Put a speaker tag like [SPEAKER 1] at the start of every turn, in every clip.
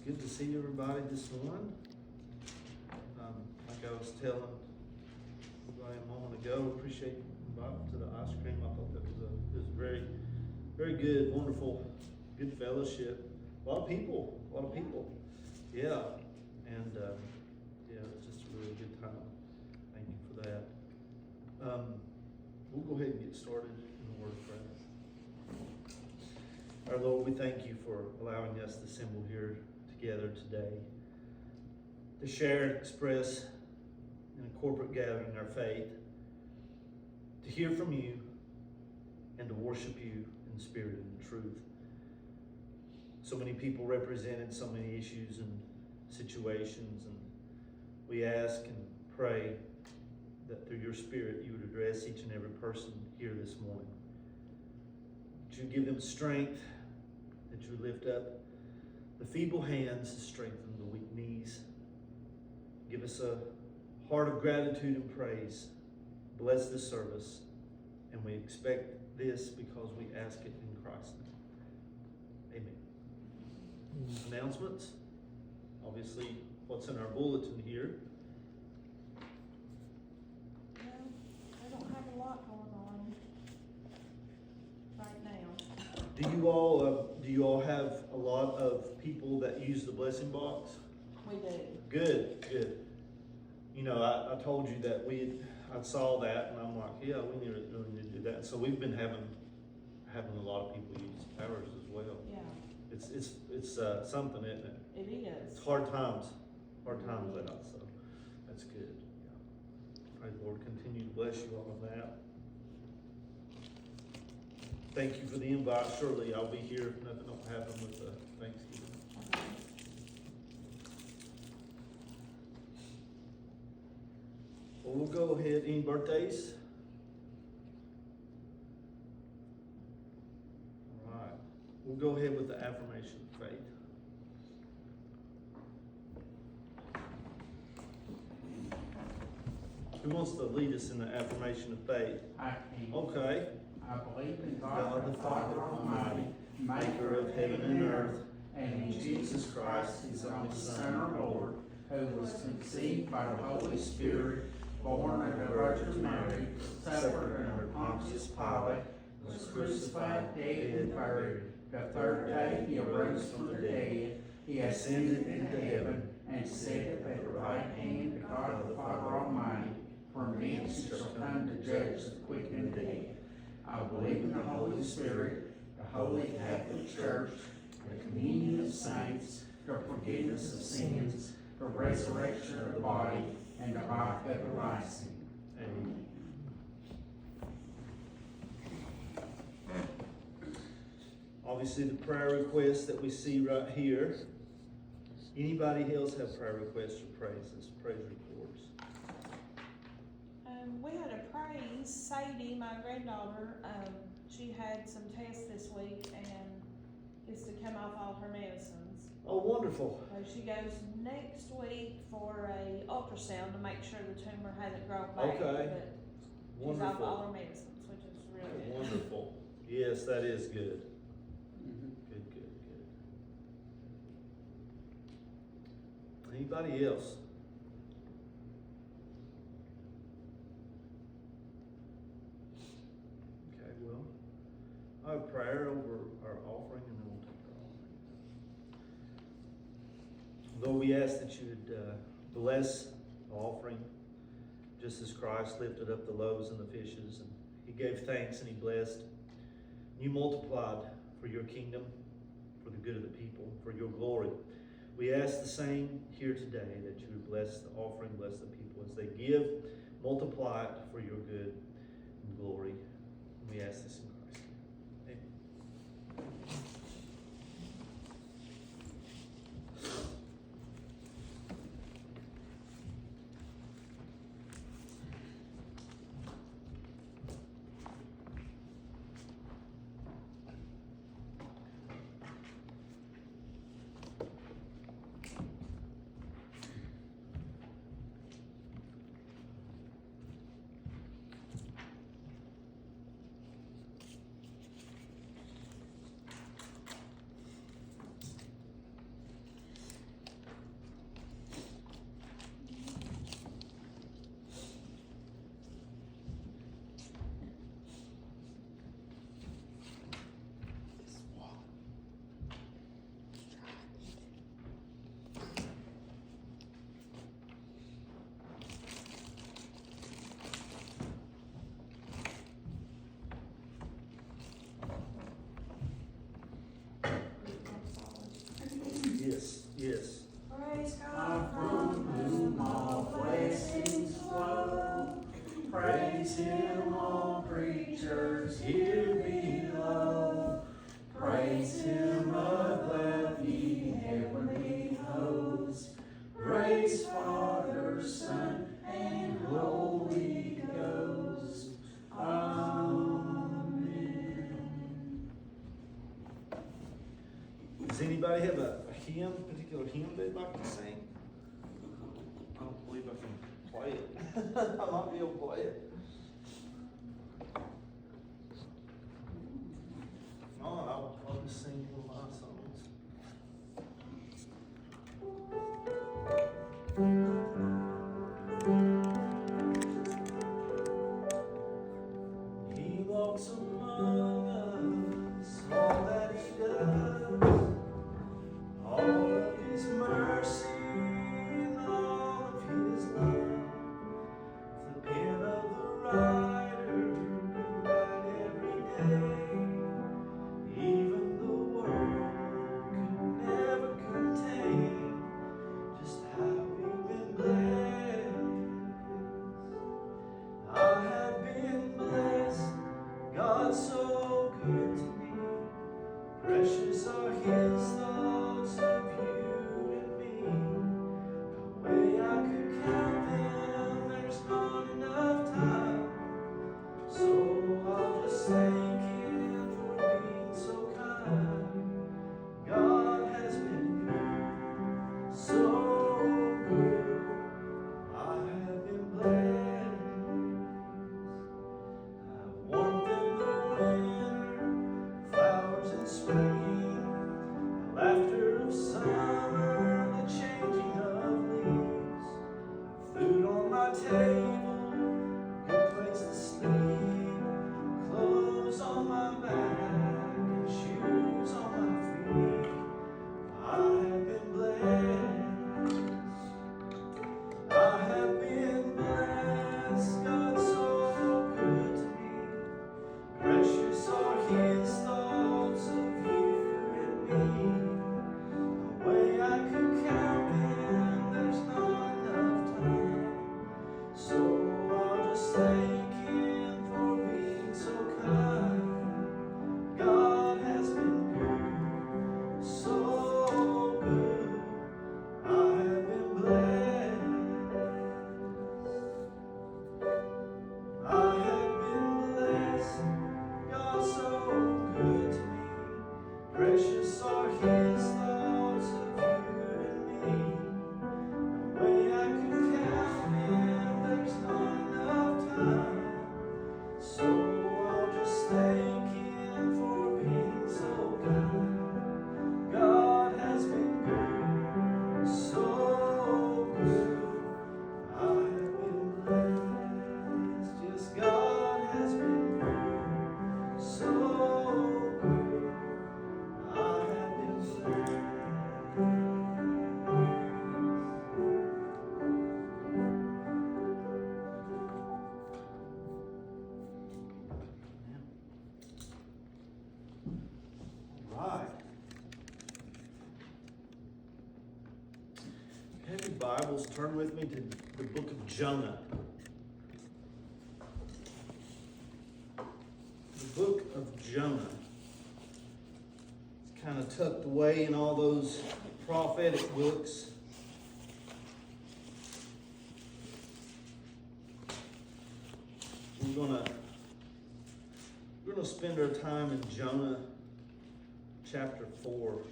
[SPEAKER 1] good to see everybody this morning. Like I was telling everybody a moment ago, appreciate you inviting to the ice cream. I thought that was a very, very good, wonderful, good fellowship. A lot of people. Yeah, and yeah, it's just a really good time. Thank you for that. We'll go ahead and get started in the word of prayer. Our Lord, we thank you for allowing us to assemble here together today to share and express in a corporate gathering our faith, to hear from you, and to worship you in spirit and in truth. So many people represented, so many issues and situations, and we ask and pray that through your spirit you would address each and every person here this morning. That you give them strength, that you lift up the feeble hands, strengthen the weak knees. Give us a heart of gratitude and praise. Bless this service, and we expect this because we ask it in Christ's name. Amen. Announcements. Obviously, what's in our bulletin here.
[SPEAKER 2] I don't have a lot going on right now.
[SPEAKER 1] Do you all have a lot of people that use the blessing box?
[SPEAKER 2] We do.
[SPEAKER 1] Good. You know, I told you that I saw that, and I'm like, yeah, we really need to do that. So we've been having a lot of people use ours as well.
[SPEAKER 2] Yeah,
[SPEAKER 1] It's something, isn't it?
[SPEAKER 2] it is.
[SPEAKER 1] It's hard times out, so that's good. Yeah. Pray the Lord continue to bless you all of that. Thank you for the invite. Surely I'll be here if nothing will happen with Thanksgiving. Well, we'll go ahead. Any birthdays? All right. We'll go ahead with the affirmation of faith. Who wants to lead us in the affirmation of faith?
[SPEAKER 3] I can.
[SPEAKER 1] Okay.
[SPEAKER 3] I believe in
[SPEAKER 1] God the Father Almighty, maker of heaven and earth,
[SPEAKER 3] and in
[SPEAKER 1] Jesus Christ, his only Son, our Lord,
[SPEAKER 3] who was conceived by the Holy Spirit, born of the Virgin Mary, suffered under Pontius Pilate, was crucified, dead, and buried. The third day he arose from the dead. He ascended into heaven and sat at the right hand of God the Father Almighty. From thence he shall come to judge the quick and the dead. I believe in the Holy Spirit, the Holy Catholic Church, the communion of saints, the forgiveness of sins, the resurrection of the body, and the life everlasting.
[SPEAKER 1] Amen. Obviously, the prayer requests that we see right here. Anybody else have prayer requests or praise reports?
[SPEAKER 2] We had a praise. Sadie, my granddaughter, she had some tests this week and is to come off all her medicines.
[SPEAKER 1] Oh, wonderful.
[SPEAKER 2] So she goes next week for a ultrasound to make sure the tumor hasn't grown back.
[SPEAKER 1] Okay.
[SPEAKER 2] But she's off all her medicines, which is really good.
[SPEAKER 1] Wonderful. Yes, that is good.
[SPEAKER 3] Mhm.
[SPEAKER 1] Good. Anybody else? Okay, well, I have prayer over our offering and then we'll take our offering. Lord, we ask that you would bless the offering just as Christ lifted up the loaves and the fishes, and he gave thanks and he blessed. You multiplied for your kingdom, for the good of the people, for your glory. We ask the same here today, that you would bless the offering, bless the people as they give, multiply it for your good and glory. We ask this in Christ's name. Amen. Anybody have a hymn, particular hymn they'd like to sing? I don't believe I can play it. I might be able to play it. If not, I'll just sing one of my songs. He walks among us, all that he does, all of his mercy and all of his love. The pen of the writer who write every day, even the word could never contain just how we've been blessed. I have been blessed, God's so good to me. Precious are his thoughts of you and me. The way I could count them, there's not enough time. So I'll just thank him for being so kind. God has been good, so good. I have been blessed. I warmth in the winter, flowers in spring, the laughter of summer, the changing of leaves, food on my table, good place to sleep, clothes on my back, and shoes on my feet. I have been blessed. I have been blessed. God's so good to me. Precious are his thoughts of you and me. The way I could count them, there's not enough time. So I'll just thank him for being so kind. God has been good, so good. I have been blessed. I have been blessed. God's so good to me. Precious are his thoughts of you and me. The way I could count them, there's not enough time. So I'll just thank him for being so kind. God has been good, so good. I have been blessed. Yes, God has been good, so good. I have been blessed. All right. If you have your Bibles, turn with me to the book of Jonah. The book of Jonah. It's kind of tucked away in all those prophetic books. We're gonna spend our time in Jonah chapter 4.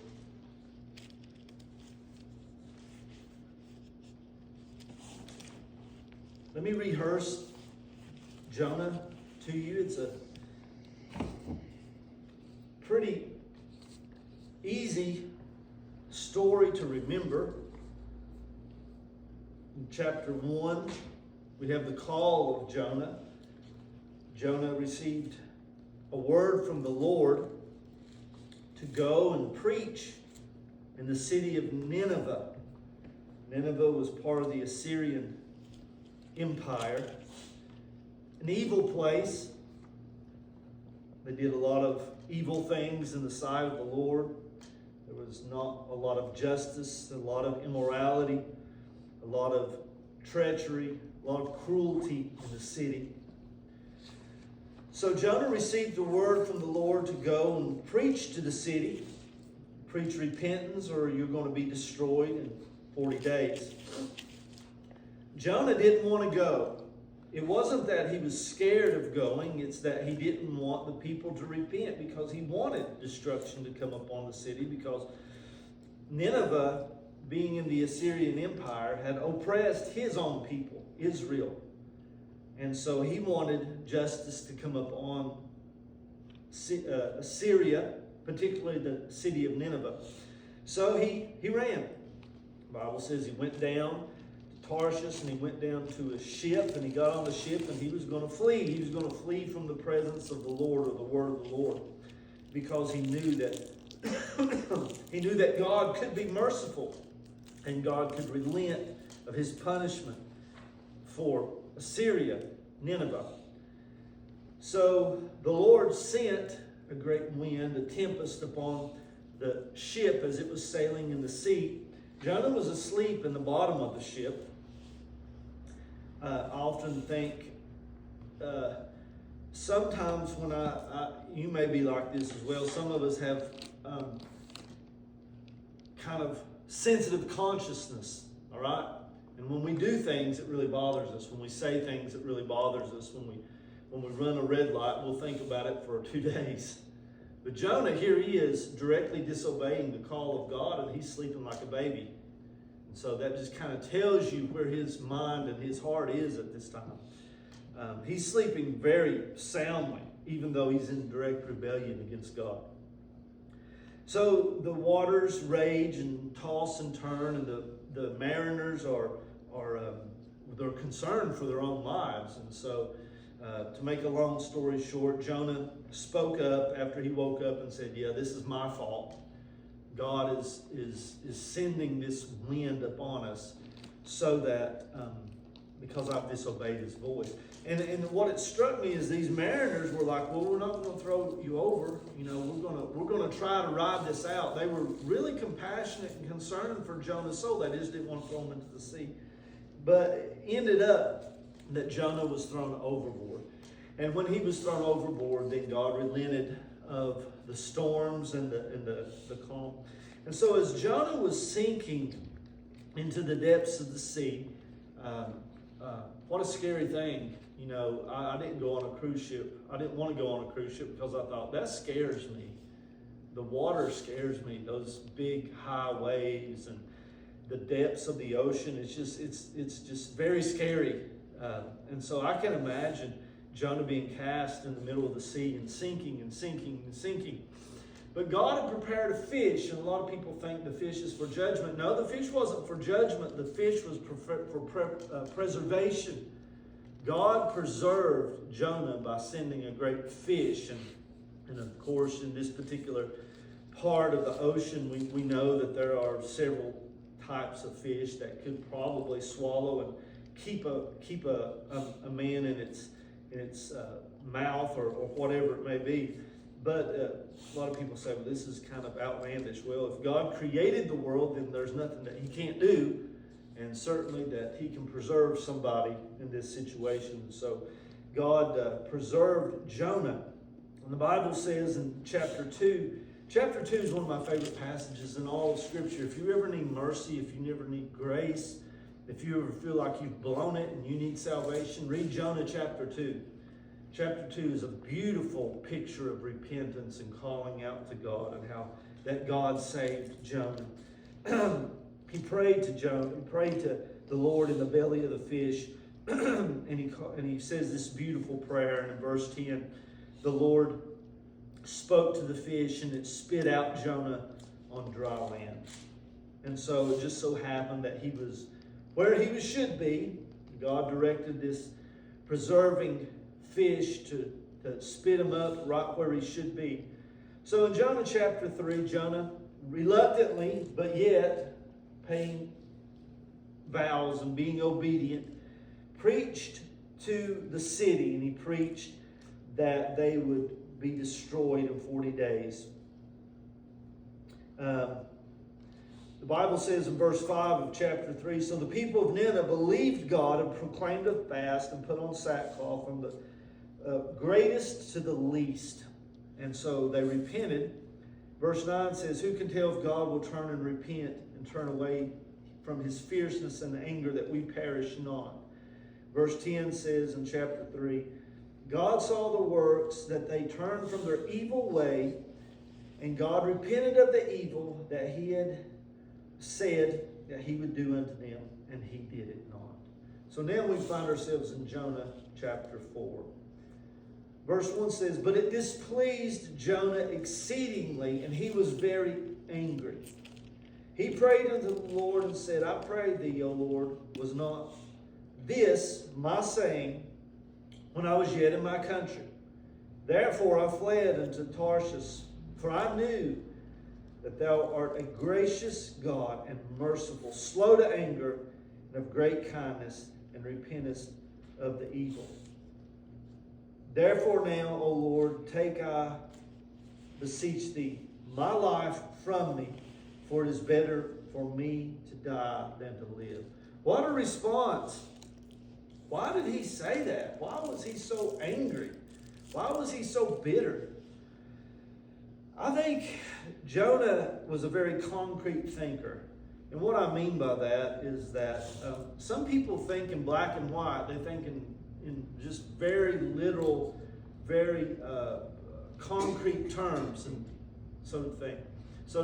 [SPEAKER 1] Let me rehearse Jonah to you. It's a pretty easy story to remember. In chapter 1, we have the call of Jonah. Jonah received a word from the Lord to go and preach in the city of Nineveh. Nineveh was part of the Assyrian Empire, an evil place. They did a lot of evil things in the sight of the Lord. There was not a lot of justice, a lot of immorality, a lot of treachery, a lot of cruelty in the city. So Jonah received the word from the Lord to go and preach to the city, preach repentance, or you're going to be destroyed in 40 days. Jonah didn't want to go. It wasn't that he was scared of going, it's that he didn't want the people to repent because he wanted destruction to come upon the city because Nineveh, being in the Assyrian Empire, had oppressed his own people, Israel. And so he wanted justice to come up on Assyria, particularly the city of Nineveh. So he ran. The Bible says he went down to Tarshish, and he went down to a ship, and he got on the ship, and he was going to flee. He was going to flee from the presence of the Lord, or the word of the Lord, because he knew that he knew that God could be merciful, and God could relent of his punishment for Assyria, Nineveh. So the Lord sent a great wind, a tempest, upon the ship as it was sailing in the sea. Jonah was asleep in the bottom of the ship. I often think, sometimes when you may be like this as well, some of us have kind of sensitive consciousness, all right? And when we do things, it really bothers us. When we say things, it really bothers us. When we run a red light, we'll think about it for 2 days. But Jonah, here he is, directly disobeying the call of God, and he's sleeping like a baby. And so that just kind of tells you where his mind and his heart is at this time. He's sleeping very soundly, even though he's in direct rebellion against God. So the waters rage and toss and turn, and the mariners they're concerned for their own lives. And so, to make a long story short, Jonah spoke up after he woke up and said, "Yeah, this is my fault. God is sending this wind upon us, so that because I've disobeyed His voice." And what it struck me is these mariners were like, "Well, we're not going to throw you over. You know, we're going to try to ride this out." They were really compassionate and concerned for Jonah's soul. They just didn't want to throw him into the sea. But it ended up that Jonah was thrown overboard. And when he was thrown overboard, then God relented of the storms and the calm. And so as Jonah was sinking into the depths of the sea, what a scary thing. You know, I didn't go on a cruise ship. I didn't want to go on a cruise ship because I thought, that scares me. The water scares me. Those big high waves and the depths of the ocean. It's just very scary. And so I can imagine Jonah being cast in the middle of the sea and sinking and sinking and sinking. But God had prepared a fish, and a lot of people think the fish is for judgment. No, the fish wasn't for judgment. The fish was for preservation. God preserved Jonah by sending a great fish. And of course, in this particular part of the ocean, we know that there are several types of fish that could probably swallow and keep a man in its mouth or whatever it may be. But a lot of people say, well, this is kind of outlandish. Well, if God created the world, then there's nothing that He can't do. And certainly that He can preserve somebody in this situation. So God preserved Jonah. And the Bible says in chapter 2 is one of my favorite passages in all of Scripture. If you ever need mercy, if you ever need grace, if you ever feel like you've blown it and you need salvation, read Jonah chapter 2. Chapter 2 is a beautiful picture of repentance and calling out to God, and how that God saved Jonah. He prayed to Jonah. He prayed to the Lord in the belly of the fish, and he says this beautiful prayer. And in verse 10, the Lord spoke to the fish, and it spit out Jonah on dry land. And so it just so happened that he was where he should be. God directed this preserving fish to spit him up right where he should be. So in Jonah chapter 3, Jonah reluctantly, but yet paying vows and being obedient, preached to the city, and he preached that they would be destroyed in 40 days. The Bible says in verse 5 of chapter 3, so the people of Nineveh believed God and proclaimed a fast and put on sackcloth from the greatest to the least. And so they repented. Verse 9 says, who can tell if God will turn and repent and turn away from His fierceness and anger that we perish not? Verse 10 says in chapter 3, God saw the works that they turned from their evil way, and God repented of the evil that He had said that he would do unto them, and he did it not. So now we find ourselves in Jonah chapter 4. Verse 1 says, But it displeased Jonah exceedingly, and he was very angry. He prayed unto the Lord and said, I pray thee, O Lord, was not this my saying when I was yet in my country? Therefore I fled unto Tarshish, for I knew that thou art a gracious God and merciful, slow to anger, and of great kindness, and repentest of the evil. Therefore now, O Lord, take, I beseech thee, my life from me, for it is better for me to die than to live. What a response! Why did he say that? Why was he so angry? Why was he so bitter? I think Jonah was a very concrete thinker. And what I mean by that is that some people think in black and white. They think in just very literal, very concrete terms, and so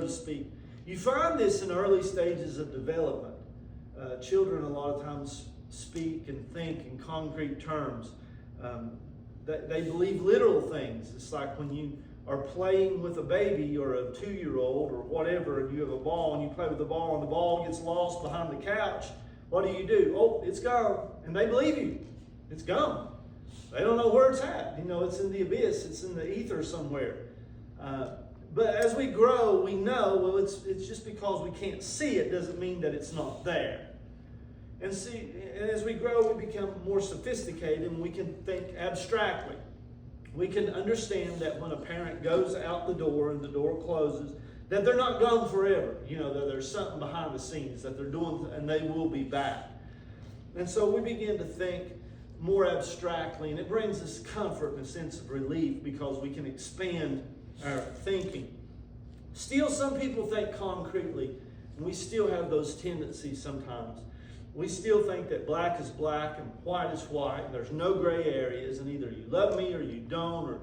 [SPEAKER 1] to speak. You find this in early stages of development. Children a lot of times speak and think in concrete terms. They believe literal things. It's like when you are playing with a baby or a 2-year-old or whatever, and you have a ball and you play with the ball and the ball gets lost behind the couch. What do? Oh, it's gone. And they believe you. It's gone. They don't know where it's at. It's in the abyss. It's in the ether somewhere. But as we grow, we know, well, it's just because we can't see it doesn't mean that it's not there. And as we grow, we become more sophisticated and we can think abstractly. We can understand that when a parent goes out the door and the door closes, that they're not gone forever. That there's something behind the scenes that they're doing, and they will be back. And so we begin to think more abstractly, and it brings us comfort and a sense of relief because we can expand our thinking. Still, some people think concretely, and we still have those tendencies sometimes. We still think that black is black and white is white, and there's no gray areas, and either you love me or you don't.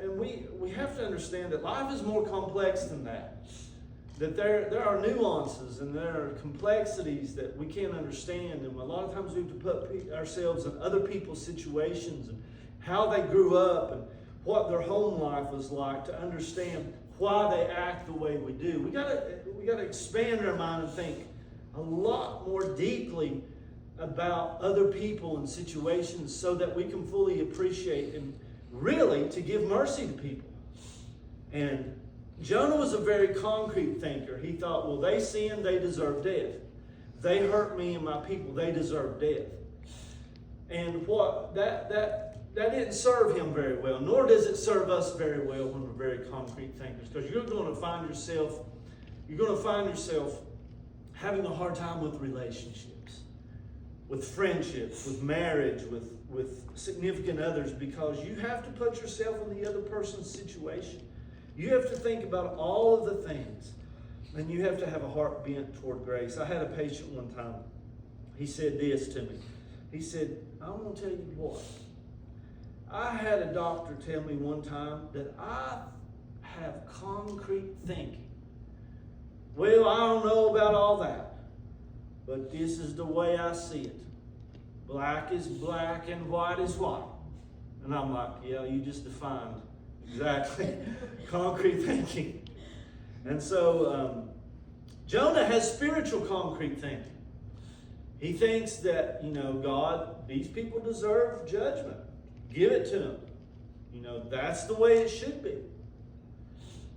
[SPEAKER 1] And we have to understand that life is more complex than that. That there are nuances and there are complexities that we can't understand, and a lot of times we have to put ourselves in other people's situations and how they grew up and what their home life was like to understand why they act the way we do. We gotta expand our mind and think a lot more deeply about other people and situations so that we can fully appreciate and really to give mercy to people. And Jonah was a very concrete thinker. He thought, well, they sinned, they deserve death. They hurt me and my people, they deserve death. And what that didn't serve him very well, nor does it serve us very well when we're very concrete thinkers, because you're going to find yourself having a hard time with relationships, with friendships, with marriage, with significant others, because you have to put yourself in the other person's situation. You have to think about all of the things, and you have to have a heart bent toward grace. I had a patient one time. He said this to me. He said, I want to tell you what. I had a doctor tell me one time that I have concrete thinking. Well, I don't know about all that, but this is the way I see it. Black is black and white is white. And I'm like, yeah, you just defined exactly concrete thinking. And so Jonah has spiritual concrete thinking. He thinks that, God, these people deserve judgment. Give it to them. That's the way it should be.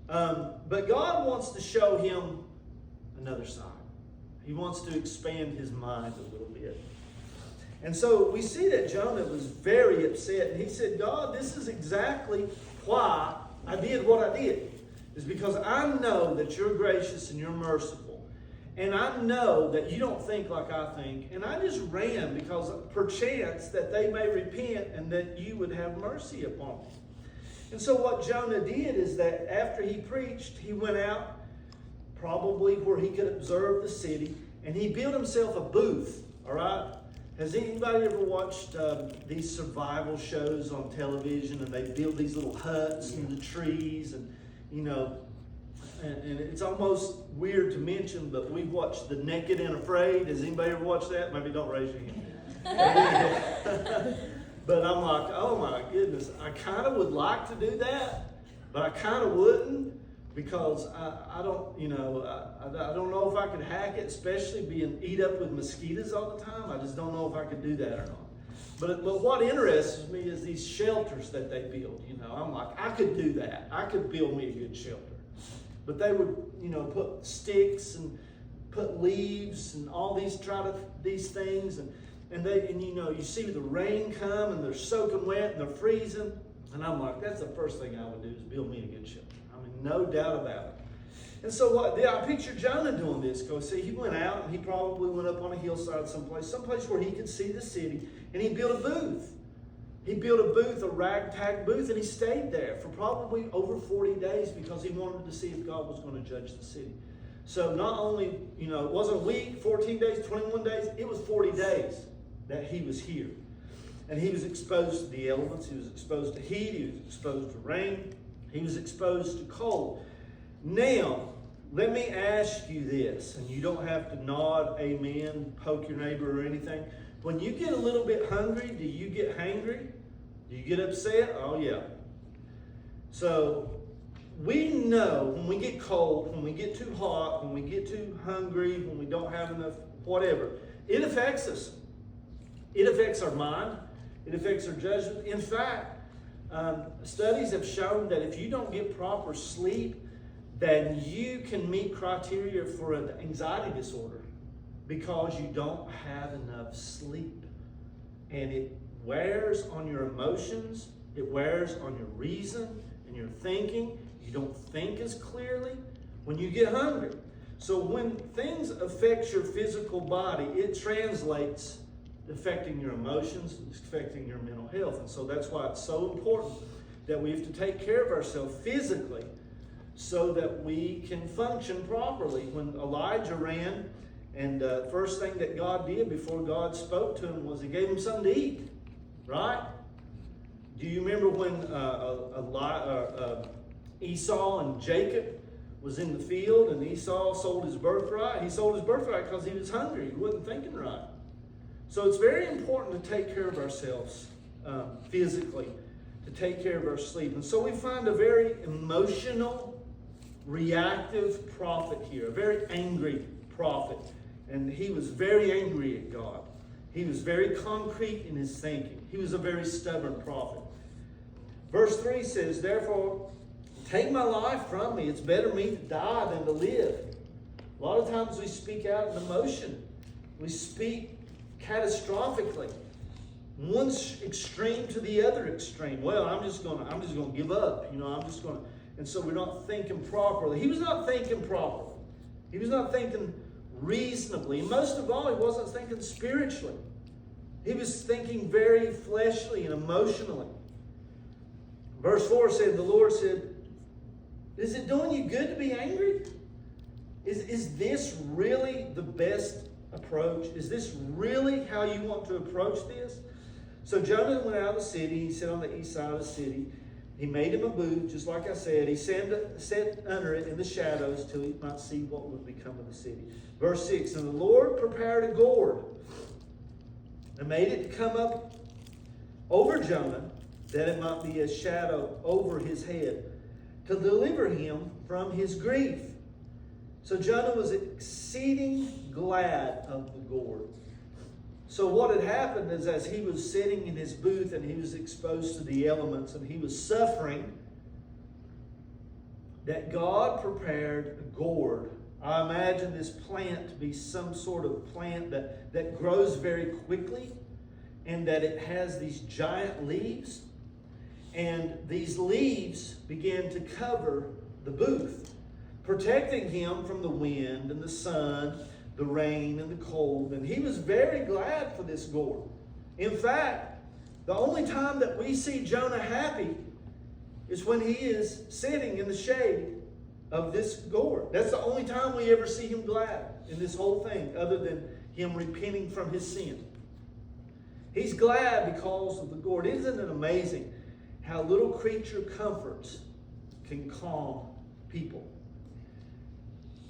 [SPEAKER 1] But God wants to show him another side. He wants to expand his mind a little bit. And so we see that Jonah was very upset. And he said, God, this is exactly why I did what I did. It's because I know that you're gracious and you're merciful. And I know that you don't think like I think. And I just ran because perchance that they may repent and that you would have mercy upon them. And so what Jonah did is that after he preached, he went out probably where he could observe the city, and he built himself a booth, all right? Has anybody ever watched these survival shows on television, and they build these little huts in the trees, and and it's almost weird to mention, but we watched The Naked and Afraid. Has anybody ever watched that? Maybe don't raise your hand. But I'm like, oh my goodness, I kind of would like to do that, but I kind of wouldn't, because I don't, you know, I don't know if I could hack it, especially being eat up with mosquitoes all the time. I just don't know if I could do that or not. But what interests me is these shelters that they build. You know, I'm like, I could do that. I could build me a good shelter. But they would, you know, put sticks and put leaves and all these things, and you know, you see the rain come and they're soaking wet and they're freezing, and I'm like, that's the first thing I would do is build me a good shelter. I mean, no doubt about it. And so I picture Jonah doing this, because see, he went out and he probably went up on a hillside someplace where he could see the city, and he built a booth. He built a booth, a ragtag booth, and he stayed there for probably over 40 days because he wanted to see if God was going to judge the city. So not only, you know, it wasn't a week, 14 days, 21 days, it was 40 days that he was here. And he was exposed to the elements, he was exposed to heat, he was exposed to rain, he was exposed to cold. Now, let me ask you this, and you don't have to nod, amen, poke your neighbor or anything. When you get a little bit hungry, do you get hangry? Do you get upset? Oh, yeah. So, we know when we get cold, when we get too hot, when we get too hungry, when we don't have enough, whatever, it affects us. It affects our mind. It affects our judgment. In fact, studies have shown that if you don't get proper sleep, then you can meet criteria for an anxiety disorder because you don't have enough sleep. And it wears on your emotions, it wears on your reason and your thinking. You don't think as clearly when you get hungry. So when things affect your physical body, it translates affecting your emotions, affecting your mental health. And so that's why it's so important that we have to take care of ourselves physically so that we can function properly. When Elijah ran, and first thing that God did before God spoke to him was he gave him something to eat, right? Do you remember when Esau and Jacob was in the field and Esau sold his birthright? He sold his birthright because he was hungry. He wasn't thinking right. So it's very important to take care of ourselves physically, to take care of our sleep. And so we find a very emotional, reactive prophet here, a very angry prophet. And he was very angry at God. He was very concrete in his thinking. He was a very stubborn prophet. Verse 3 says, therefore, take my life from me. It's better me to die than to live. A lot of times we speak out in emotion. We speak catastrophically. One extreme to the other extreme. Well, I'm just gonna give up. You know, and so we're not thinking properly. He was not thinking properly. He was not thinking reasonably. And most of all, he wasn't thinking spiritually. He was thinking very fleshly and emotionally. Verse 4 said, the Lord said, is it doing you good to be angry? Is this really the best approach? Is this really how you want to approach this? So Jonah went out of the city. He sat on the east side of the city. He made him a booth, just like I said. He sat under it in the shadows till he might see what would become of the city. Verse 6, and the Lord prepared a gourd and made it to come up over Jonah, that it might be a shadow over his head, to deliver him from his grief. So Jonah was exceeding glad of the gourd. So what had happened is, as he was sitting in his booth and he was exposed to the elements and he was suffering, that God prepared a gourd. I imagine this plant to be some sort of plant that grows very quickly, and that it has these giant leaves. And these leaves began to cover the booth, protecting him from the wind and the sun, the rain and the cold. And he was very glad for this gourd. In fact, the only time that we see Jonah happy is when he is sitting in the shade of this gourd. That's the only time we ever see him glad in this whole thing, other than him repenting from his sin. He's glad because of the gourd. Isn't it amazing how little creature comforts can calm people?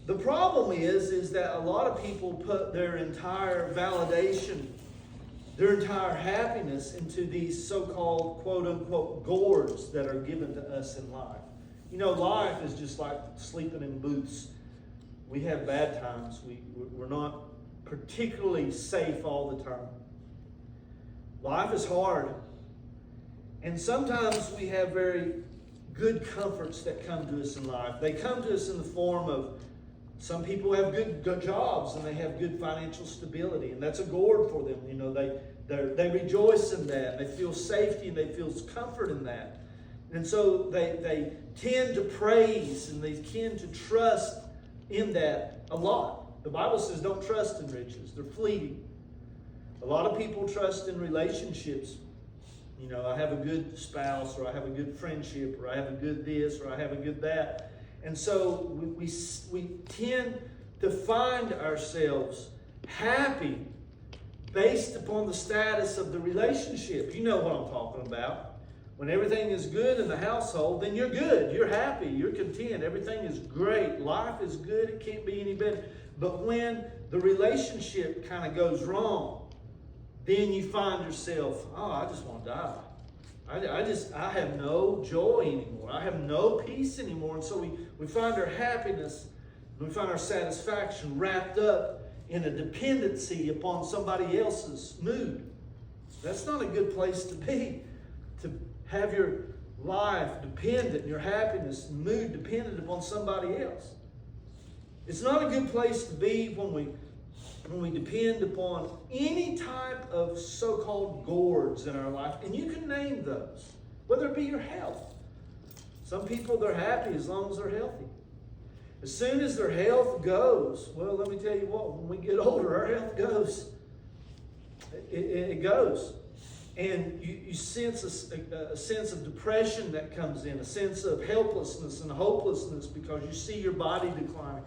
[SPEAKER 1] The problem is that a lot of people put their entire validation, their entire happiness into these so-called quote-unquote gourds that are given to us in life. You know, life is just like sleeping in boots. We have bad times. We're not particularly safe all the time. Life is hard. And sometimes we have very good comforts that come to us in life. They come to us in the form of, some people have good jobs and they have good financial stability, and that's a gourd for them. You know, they rejoice in that. They feel safety and they feel comfort in that. And so they tend to praise and they tend to trust in that a lot. The Bible says don't trust in riches. They're fleeting. A lot of people trust in relationships. You know, I have a good spouse, or I have a good friendship, or I have a good this, or I have a good that. And so we tend to find ourselves happy based upon the status of the relationship. You know what I'm talking about. When everything is good in the household, then you're good. You're happy. You're content. Everything is great. Life is good. It can't be any better. But when the relationship kind of goes wrong, then you find yourself, oh, I just want to die. I have no joy anymore. I have no peace anymore. And so we find our happiness, we find our satisfaction wrapped up in a dependency upon somebody else's mood. That's not a good place to be. To have your life dependent, your happiness and mood dependent upon somebody else. It's not a good place to be when we depend upon any type of so-called gourds in our life. And you can name those, whether it be your health. Some people, they're happy as long as they're healthy. As soon as their health goes, well, let me tell you what, when we get older, our health goes. It goes. And you sense a sense of depression that comes in, a sense of helplessness and hopelessness because you see your body declining.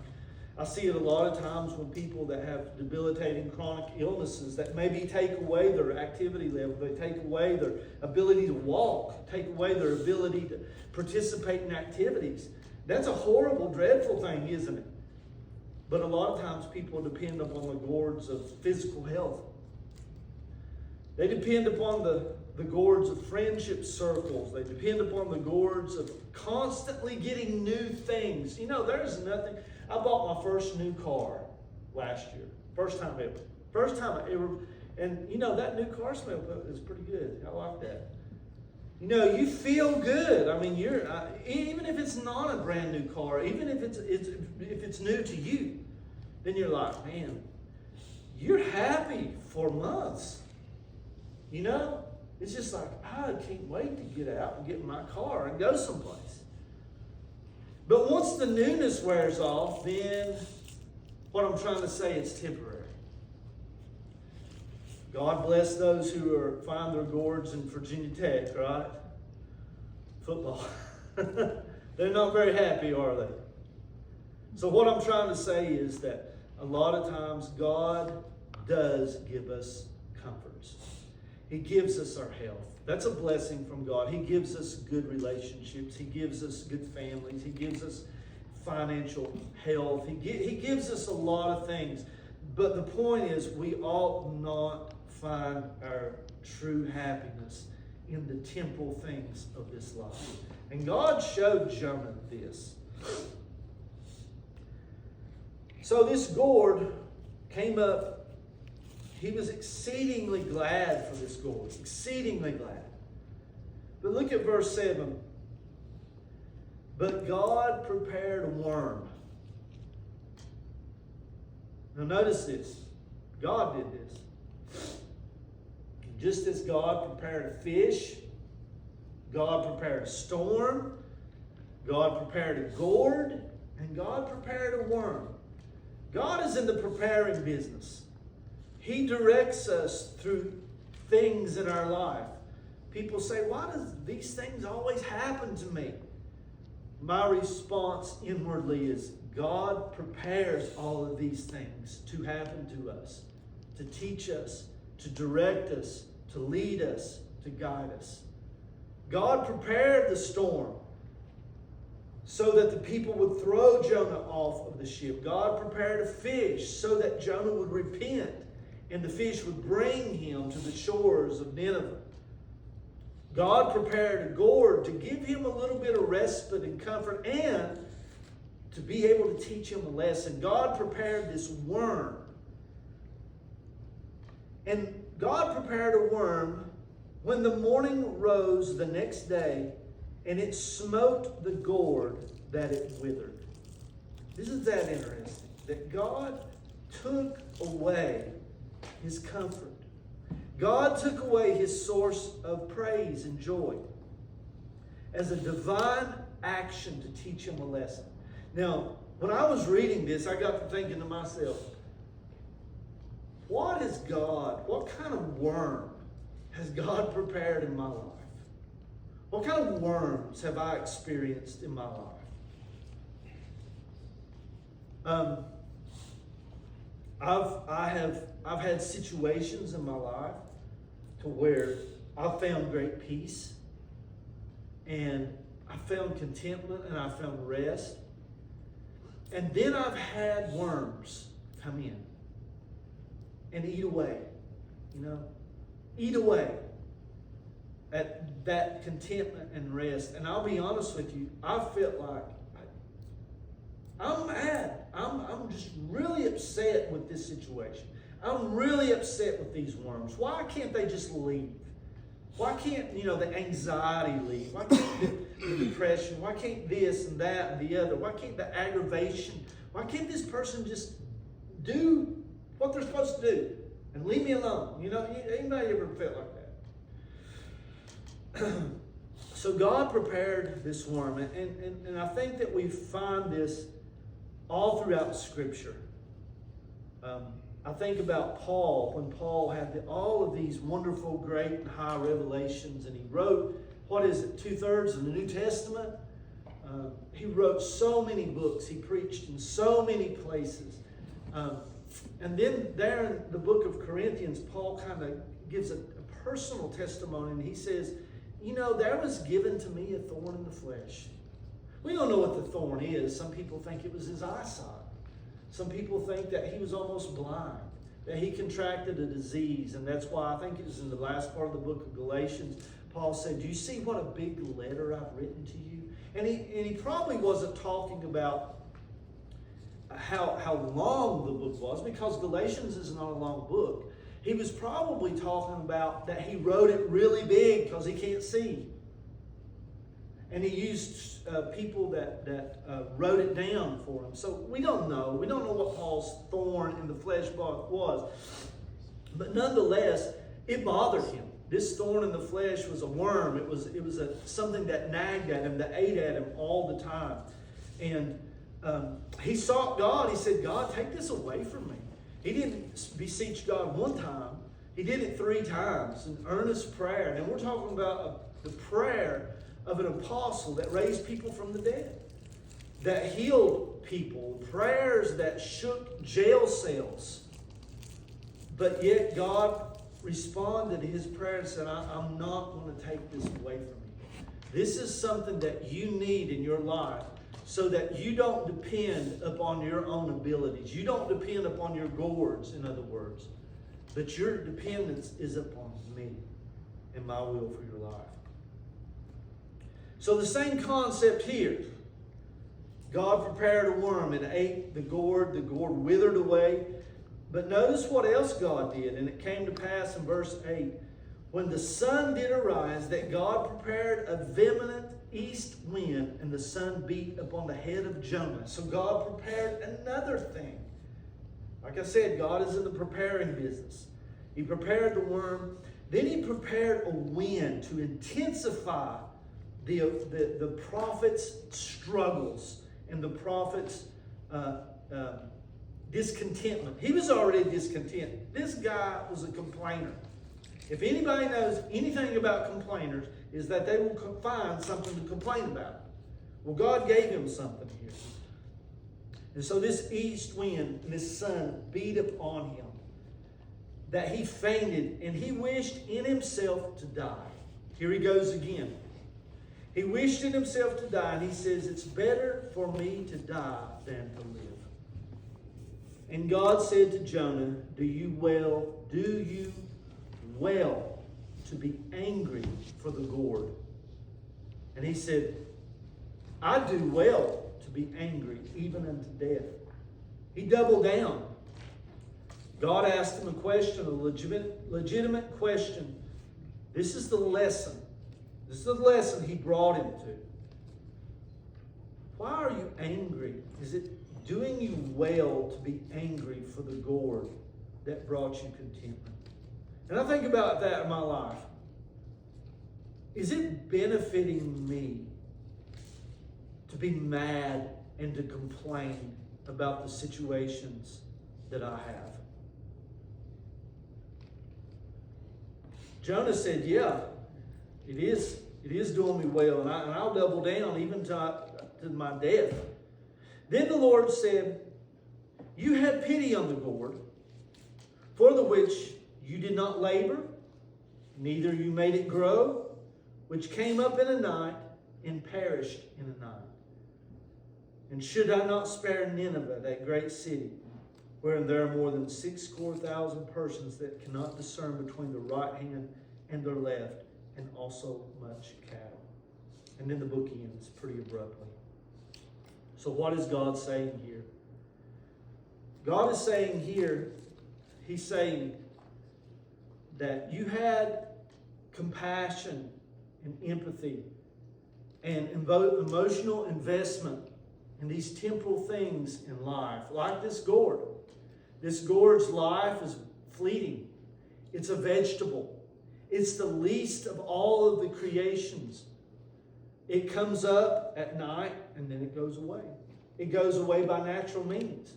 [SPEAKER 1] I see it a lot of times when people that have debilitating chronic illnesses that maybe take away their activity level, they take away their ability to walk, take away their ability to participate in activities. That's a horrible, dreadful thing, isn't it? But a lot of times people depend upon the gourds of physical health. They depend upon the gourds of friendship circles. They depend upon the gourds of constantly getting new things. You know, there's nothing. I bought my first new car last year. First time ever. First time I ever. And, you know, that new car smell is pretty good. I like that. You know, you feel good. I mean, even if it's not a brand new car, even if it's new to you, then you're like, man, you're happy for months. You know, it's just like, I can't wait to get out and get in my car and go someplace. But once the newness wears off, then what I'm trying to say, it's temporary. God bless those who find their gourds in Virginia Tech, right? Football. They're not very happy, are they? So what I'm trying to say is that a lot of times God does give us comforts. He gives us our health. That's a blessing from God. He gives us good relationships. He gives us good families. He gives us financial health. He gives us a lot of things. But the point is, we ought not find our true happiness in the temporal things of this life. And God showed Jonah this. So this gourd came up. He was exceedingly glad for this gourd. Exceedingly glad. But look at verse 7. But God prepared a worm. Now notice this. God did this. Just as God prepared a fish, God prepared a storm, God prepared a gourd, and God prepared a worm. God is in the preparing business. He directs us through things in our life. People say, why does these things always happen to me? My response inwardly is, God prepares all of these things to happen to us, to teach us, to direct us, to lead us, to guide us. God prepared the storm so that the people would throw Jonah off of the ship. God prepared a fish so that Jonah would repent, and the fish would bring him to the shores of Nineveh. God prepared a gourd to give him a little bit of respite and comfort, and to be able to teach him a lesson. God prepared this worm. And God prepared a worm when the morning rose the next day, and it smote the gourd that it withered. Isn't that interesting? That God took away his comfort. God took away his source of praise and joy as a divine action to teach him a lesson. Now, when I was reading this, I got to thinking to myself, what kind of worm has God prepared in my life? What kind of worms have I experienced in my life? I've had situations in my life to where I've found great peace, and I found contentment, and I found rest. And then I've had worms come in and eat away, eat away at that contentment and rest. And I'll be honest with you, I felt like I'm mad. I'm just really upset with this situation. I'm really upset with these worms. Why can't they just leave? Why can't, the anxiety leave? Why can't the depression? Why can't this and that and the other? Why can't the aggravation? Why can't this person just do what they're supposed to do and leave me alone? Anybody ever felt like that? So God prepared this worm, and I think that we find this all throughout Scripture. I think about Paul, when Paul had all of these wonderful, great, and high revelations, and he wrote, 2/3 of the New Testament? He wrote so many books. He preached in so many places. And then there in the book of Corinthians, Paul kind of gives a personal testimony, and he says, there was given to me a thorn in the flesh. We don't know what the thorn is. Some people think it was his eyesight. Some people think that he was almost blind, that he contracted a disease, and that's why I think it was in the last part of the book of Galatians, Paul said, do you see what a big letter I've written to you? And he probably wasn't talking about how long the book was, because Galatians is not a long book. He was probably talking about that he wrote it really big because he can't see. And he used people that wrote it down for him. So we don't know. We don't know what Paul's thorn in the flesh was. But nonetheless, it bothered him. This thorn in the flesh was a worm. It was something that nagged at him, that ate at him all the time. And he sought God. He said, God, take this away from me. He didn't beseech God one time. He did it 3 times in earnest prayer. And we're talking about the prayer of an apostle that raised people from the dead, that healed people, prayers that shook jail cells. But yet God responded to his prayer and said, I'm not going to take this away from you. This is something that you need in your life so that you don't depend upon your own abilities. You don't depend upon your gourds, in other words. But your dependence is upon me and my will for your life. So the same concept here. God prepared a worm and ate the gourd. The gourd withered away. But notice what else God did. And it came to pass in verse 8, when the sun did arise, that God prepared a vehement east wind, and the sun beat upon the head of Jonah. So God prepared another thing. Like I said, God is in the preparing business. He prepared the worm. Then he prepared a wind to intensify the prophet's struggles and the prophet's discontentment. He was already discontent. This guy was a complainer. If anybody knows anything about complainers, is that they will find something to complain about. Well, God gave him something here. And so this east wind and this sun beat upon him, that he fainted, and he wished in himself to die. Here he goes again. He wished in himself to die, and he says, it's better for me to die than to live. And God said to Jonah, do you well to be angry for the gourd? And he said, I do well to be angry, even unto death. He doubled down. God asked him a question, a legitimate question. This is the lesson. This is the lesson he brought him to. Why are you angry? Is it doing you well to be angry for the gourd that brought you contentment? And I think about that in my life. Is it benefiting me to be mad and to complain about the situations that I have? Jonah said, yeah, it is doing me well, and I'll double down even to my death. Then the Lord said, you had pity on the gourd, for the which you did not labor, neither you made it grow, which came up in a night and perished in a night. And should I not spare Nineveh, that great city, wherein there are more than 60,000 persons that cannot discern between the right hand and their left, and also much cattle? And then the book ends pretty abruptly. So what is God saying here? God is saying here, He's saying that you had compassion and empathy and emotional investment in these temporal things in life, like this gourd. This gourd's life is fleeting. It's a vegetable. It's the least of all of the creations. It comes up at night and then it goes away. It goes away by natural means.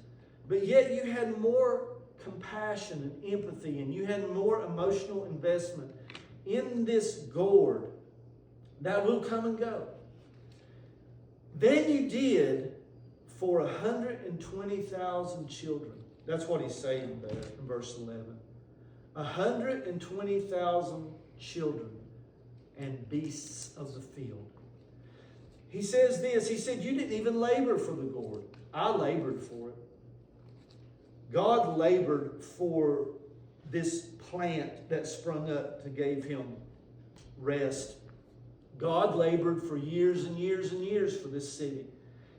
[SPEAKER 1] But yet you had more compassion and empathy, and you had more emotional investment in this gourd that will come and go than you did for 120,000 children. That's what he's saying there in verse 11. 120,000 children and beasts of the field. He says this, he said, you didn't even labor for the gourd. I labored for it. God labored for this plant that sprung up to give him rest. God labored for years and years and years for this city.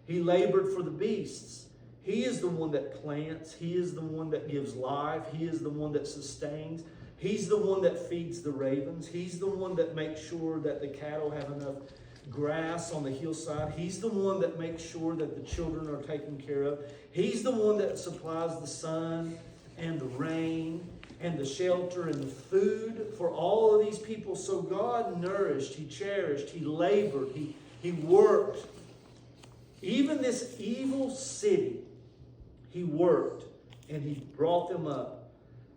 [SPEAKER 1] He labored for the beasts. He is the one that plants. He is the one that gives life. He is the one that sustains. He's the one that feeds the ravens. He's the one that makes sure that the cattle have enough grass on the hillside. He's the one that makes sure that the children are taken care of. He's the one that supplies the sun and the rain and the shelter and the food for all of these people. So God nourished, He cherished, He labored, He worked. Even this evil city, He worked and He brought them up.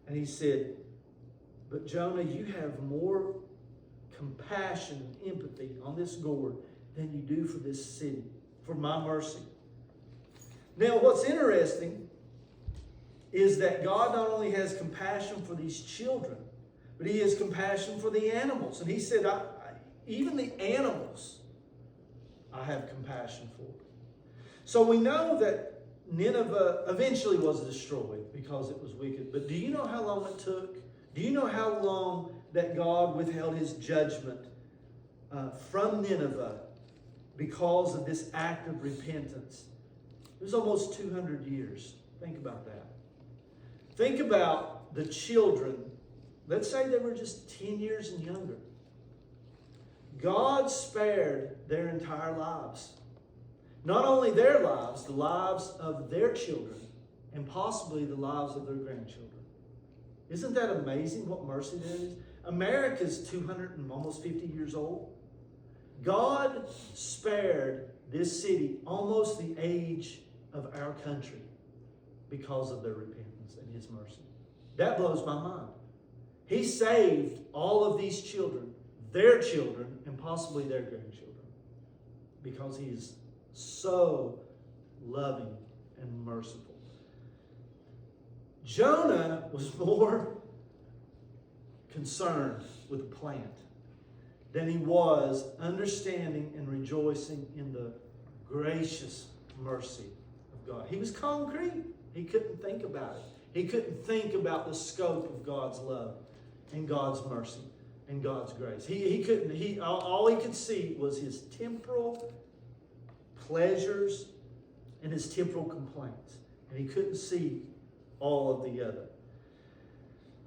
[SPEAKER 1] And He said, but Jonah, you have more compassion and empathy on this gourd than you do for this city, for my mercy. Now, what's interesting is that God not only has compassion for these children, but He has compassion for the animals. And He said, even the animals I have compassion for. So we know that Nineveh eventually was destroyed because it was wicked. But do you know how long it took? Do you know how long that God withheld His judgment from Nineveh because of this act of repentance? It was almost 200 years. Think about that. Think about the children. Let's say they were just 10 years and younger. God spared their entire lives. Not only their lives, the lives of their children, and possibly the lives of their grandchildren. Isn't that amazing what mercy that is? America is 200 and almost 50 years old. God spared this city almost the age of our country because of their repentance and His mercy. That blows my mind. He saved all of these children, their children, and possibly their grandchildren, because He is so loving and merciful. Jonah was more concerned with the plant than he was understanding and rejoicing in the gracious mercy of God. He was concrete. He couldn't think about it. He couldn't think about the scope of God's love and God's mercy and God's grace. All he could see was his temporal pleasures and his temporal complaints. And he couldn't see all of the other.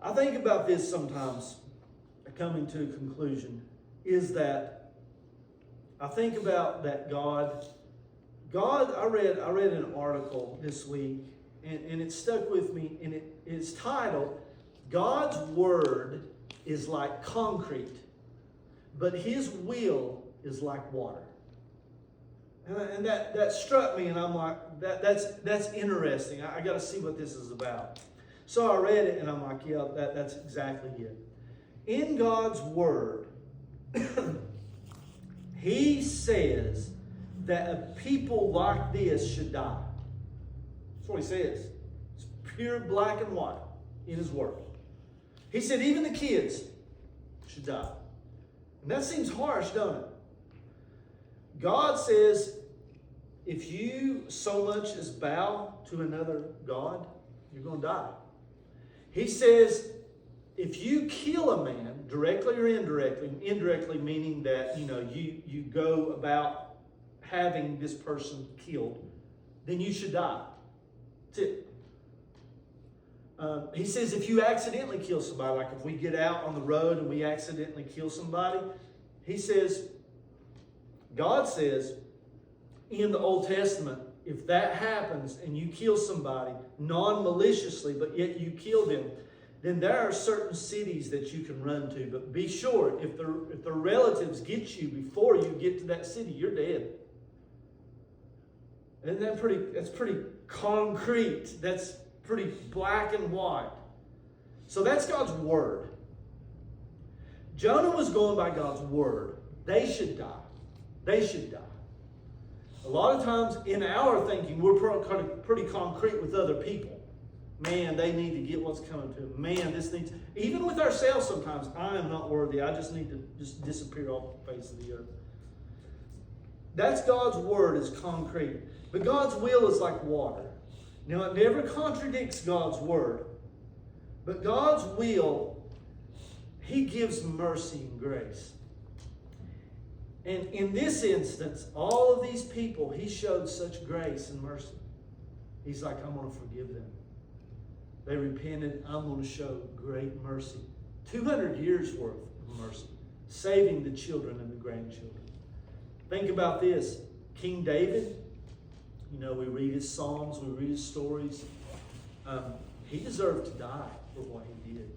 [SPEAKER 1] I think about this sometimes, coming to a conclusion, is that I think about that God, I read an article this week, and it stuck with me, and it's titled, God's Word is like concrete, but His will is like water. And that struck me, and I'm like, that's interesting. I got to see what this is about. So I read it, and I'm like, yeah, that's exactly it. In God's Word, He says that a people like this should die. That's what He says. It's pure black and white in His Word. He said even the kids should die. And that seems harsh, doesn't it? God says, if you so much as bow to another God, you're going to die. He says, if you kill a man, directly or indirectly meaning that, you go about having this person killed, then you should die. That's it. He says if you accidentally kill somebody, like if we get out on the road and we accidentally kill somebody, He says, God says in the Old Testament, if that happens and you kill somebody non-maliciously, but yet you kill them, then there are certain cities that you can run to. But be sure, if their relatives get you before you get to that city, you're dead. Isn't that pretty? That's pretty concrete. That's pretty black and white. So that's God's Word. Jonah was going by God's Word. They should die. They should die. A lot of times in our thinking, we're pretty concrete with other people. Man, they need to get what's coming to them. Man, this needs... Even with ourselves sometimes, I am not worthy. I just need to just disappear off the face of the earth. That's God's Word is concrete. But God's will is like water. Now, it never contradicts God's Word. But God's will, He gives mercy and grace. And in this instance, all of these people, He showed such grace and mercy. He's like, I'm going to forgive them. They repented. I'm going to show great mercy. 200 years worth of mercy. Saving the children and the grandchildren. Think about this. King David, we read his Psalms, we read his stories. He deserved to die for what he did.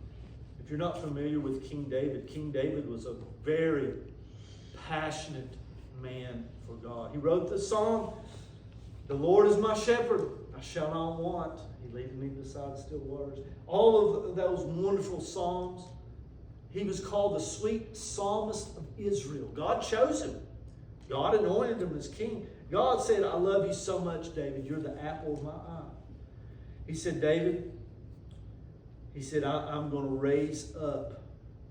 [SPEAKER 1] If you're not familiar with King David was a very passionate man for God. He wrote the Psalm, the Lord is my shepherd, I shall not want. He leadeth me beside still waters. All of those wonderful Psalms. He was called the sweet psalmist of Israel. God chose him. God anointed him as king. God said, I love you so much, David. You're the apple of my eye. He said, David, I'm going to raise up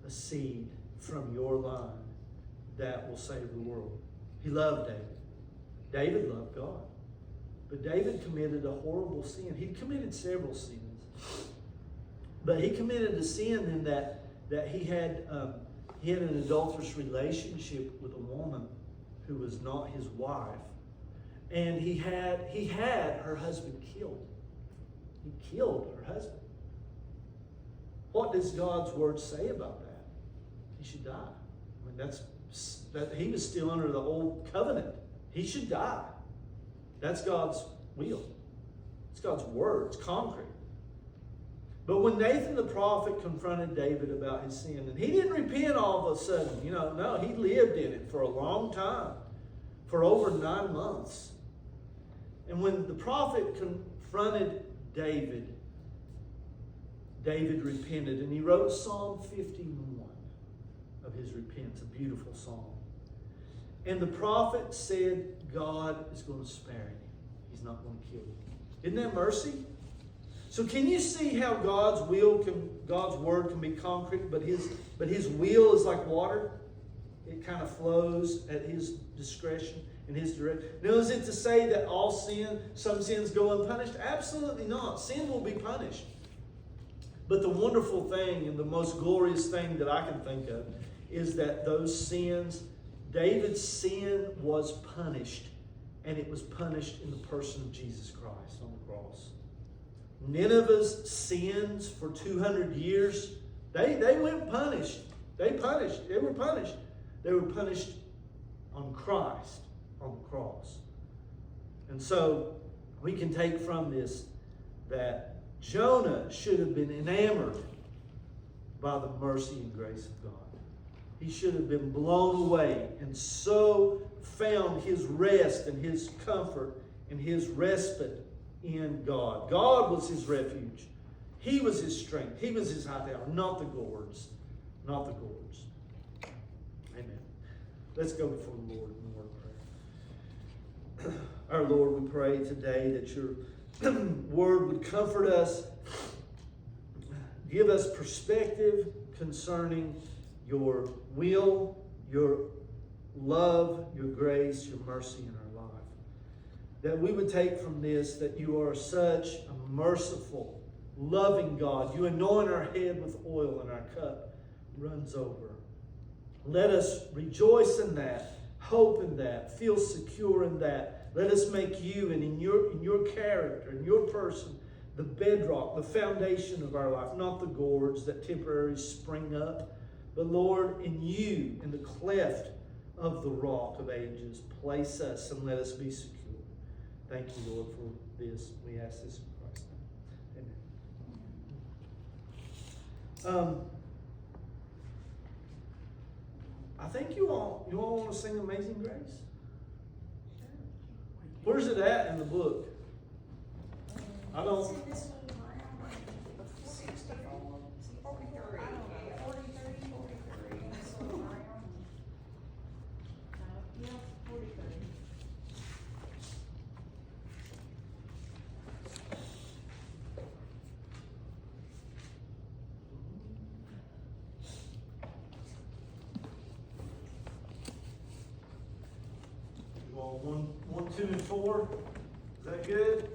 [SPEAKER 1] a seed from your line that will save the world. He loved David. David loved God. But David committed a horrible sin. He committed several sins. But he committed a sin in that he had an adulterous relationship with a woman who was not his wife. And he had her husband killed. He killed her husband. What does God's Word say about that? He should die. I mean, that he was still under the old covenant. He should die. That's God's will. It's God's Word. It's concrete. But when Nathan the prophet confronted David about his sin, and he didn't repent all of a sudden, no, he lived in it for a long time, for over 9 months. And when the prophet confronted David, David repented, and he wrote Psalm 51 of his repentance, a beautiful psalm. And the prophet said, God is going to spare him. He's not going to kill him. Isn't that mercy? So can you see how God's Word can be concrete, but His will is like water? it kind of flows at His discretion and His direction. Now, is it to say that some sins go unpunished? Absolutely not. Sin will be punished. But the wonderful thing and the most glorious thing that I can think of is that those sins, David's sin was punished, and it was punished in the person of Jesus Christ on the cross. Nineveh's sins for 200 years, they went punished. They were punished. They were punished on Christ on the cross. And so we can take from this that Jonah should have been enamored by the mercy and grace of God. He should have been blown away and so found his rest and his comfort and his respite in God. God was his refuge. He was his strength. He was his high tower, not the gourds. Not the gourds. Amen. Let's go before the Lord in a word of prayer. Our Lord, we pray today that your word would comfort us, give us perspective concerning your will, your love, your grace, your mercy in our life. That we would take from this that you are such a merciful, loving God. You anoint our head with oil and our cup runs over. Let us rejoice in that, hope in that, feel secure in that. Let us make you and in your character, in your person, the bedrock, the foundation of our life, not the gourds that temporarily spring up, but Lord, in you, in the cleft of the rock of ages, place us and let us be secure. Thank you, Lord, for this. We ask this in Christ's name. Amen. I think you all want to sing Amazing Grace? Where's it at in the book? I don't.
[SPEAKER 2] This one around 64, 43, 43. Yeah, 43.
[SPEAKER 1] You all 1, 2, and 4. Is that good?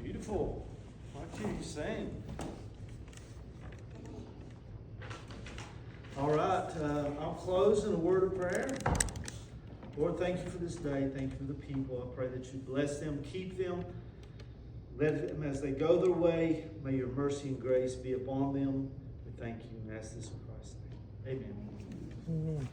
[SPEAKER 1] Beautiful. Why don't you sing? I'll close in a word of prayer. Lord, thank you for this day. Thank you for the people. I pray that you bless them, keep them. Let them, as they go their way, may your mercy and grace be upon them. We thank you and ask this in Christ's name. Amen.
[SPEAKER 4] Amen.